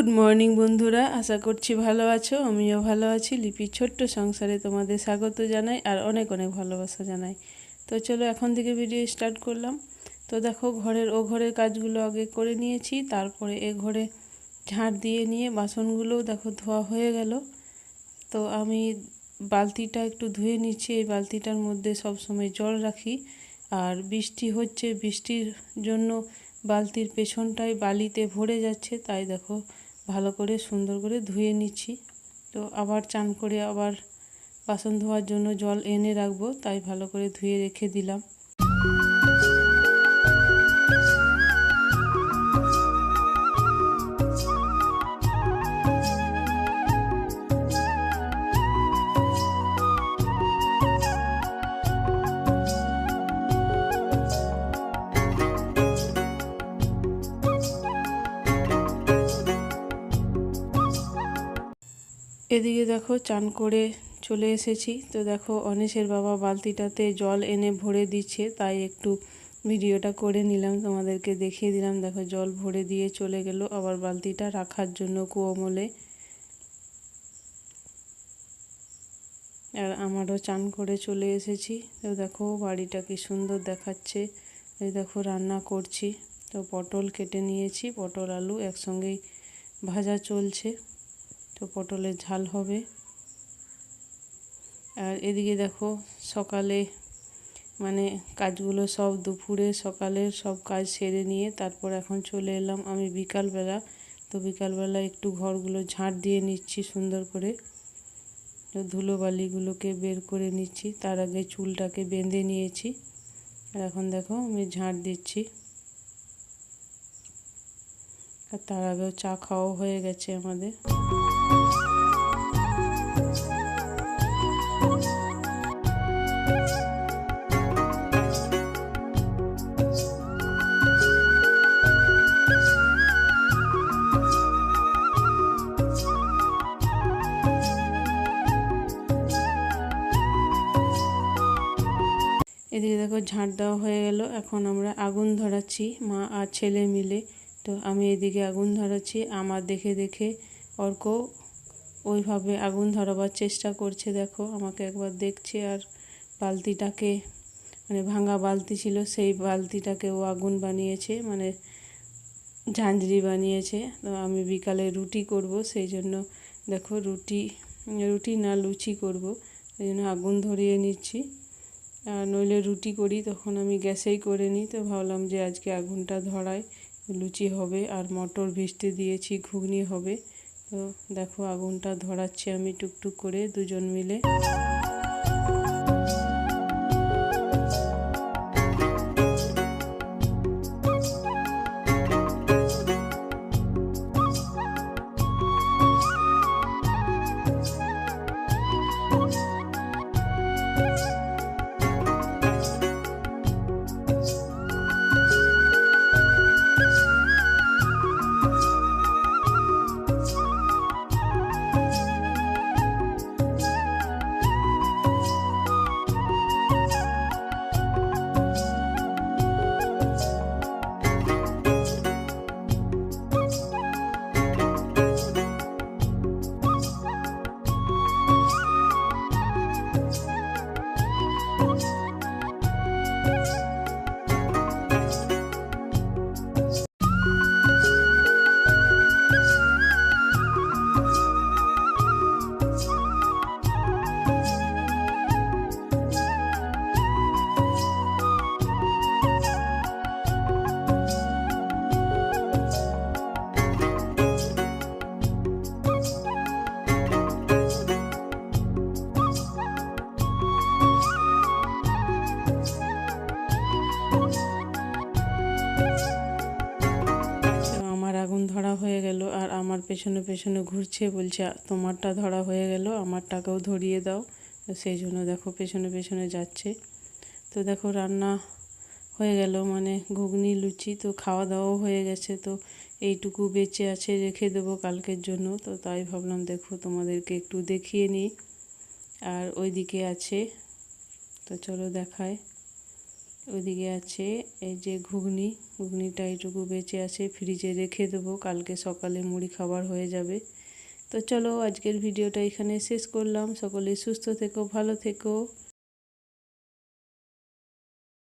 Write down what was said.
Good morning বন্ধুরা, আশা করছি ভালো আছো। আমিও ভালো আছি। লিপির ছোট্ট সংসারে তোমাদের স্বাগত জানাই আর অনেক অনেক ভালোবাসা জানাই। তো চলো এখন থেকে ভিডিও স্টার্ট করলাম। তো দেখো ঘরের কাজগুলো আগে করে নিয়েছি, তারপরে এ ঘরে ঝাঁট দিয়ে নিয়ে বাসনগুলোও দেখো ধোয়া হয়ে গেল। তো আমি বালতিটা একটু ধুয়ে নিচ্ছি। এই বালতিটার মধ্যে সব সময় জল রাখি, আর বৃষ্টি হচ্ছে, বৃষ্টির জন্য বালতির পেছনটায় বালিতে ভরে যাচ্ছে, তাই দেখো ভালো করে সুন্দর করে ধুয়ে নিচ্ছি। তো আবার চান করে আবার বাসন ধোয়ার জন্য জল এনে রাখবো, তাই ভালো করে ধুয়ে রেখে দিলাম। এদিকে দেখো চান করে চলে এসেছি। তো দেখো অনিশের বাবা বালতিটাতে জল এনে ভরে দিচ্ছে, তাই একটু ভিডিওটা করে নিলাম, তোমাদেরকে দেখিয়ে দিলাম। দেখো জল ভরে দিয়ে চলে গেল আবার বালতিটা রাখার জন্য কুয়োমলে। আর আমারও চান করে চলে এসেছি। তো দেখো বাড়িটা কি সুন্দর দেখাচ্ছে। এই দেখো রান্না করছি। তো পটল কেটে নিয়েছি, পটল আলু একসঙ্গেই ভাজা চলছে। তো পটলের ঝাল হবে। আর এদিকে দেখো সকালে কাজগুলো সব দুপুরে সকালের সব কাজ সেরে নিয়ে তারপর এখন চলে এলাম আমি বিকালবেলা। তো বিকালবেলা একটু ঘরগুলো ঝাঁট দিয়ে নিচ্ছি সুন্দর করে। ধুলোবালিগুলোকে বের করে নিচ্ছি, তার আগে চুলটাকে বেঁধে নিয়েছি। আর এখন দেখো আমি ঝাঁট দিচ্ছি। আর তার আগেও চা খাওয়া হয়ে গেছে আমাদের। এদিকে দেখো ঝাঁট দেওয়া হয়ে গেল। এখন আমরা আগুন ধরাচ্ছি মা আর ছেলে মিলে। তো আমি এদিকে আগুন ধরাচ্ছি, আমার দেখে দেখে অর্ক ওইভাবে আগুন ধরাবার চেষ্টা করছে। দেখো আমাকে একবার দেখছে, আর বালতিটাকে ভাঙা বালতি ছিল, সেই বালতিটাকে ও আগুন বানিয়েছে, ঝাঁঝরি বানিয়েছে। তো আমি বিকালে রুটি করব, সেই জন্য দেখো রুটি না লুচি করব, সেই জন্য আগুন ধরিয়ে নিচ্ছি। আর নইলে রুটি করি তখন আমি গ্যাসেই করে নিই। তো ভাবলাম যে আজকে আগুনটা ধরাই, লুচি হবে আর মটর ভিজতে দিয়েছি, ঘুগনি হবে। তো দেখো আগুনটা ধরাচ্ছি আমি টুকটুক করে দুজন মিলে। আগুন ধরা হয়ে গেল, আর আমার পেছনে পেছনে ঘুরছে, বলছে তোমারটা ধরা হয়ে গেল, আমারটাকেও ধরিয়ে দাও। তো সেই জন্য দেখো পেছনে পেছনে যাচ্ছে। তো দেখো রান্না হয়ে গেল, ঘুগনি লুচি তো খাওয়া দাওয়াও হয়ে গেছে। তো এইটুকু বেঁচে আছে, রেখে দেবো কালকের জন্য। তো তাই ভাবলাম দেখো তোমাদেরকে একটু দেখিয়ে নিই। আর ওইদিকে আছে, তো চলো দেখায়। ওইদিকে আছে এই যে ঘুগনিটা এইটুকু বেঁচে আছে, ফ্রিজে রেখে দেবো, কালকে সকালে মুড়ি খাবার হয়ে যাবে। তো চলো আজকের ভিডিওটা এখানে শেষ করলাম। সকলে সুস্থ থেকো, ভালো থেকো।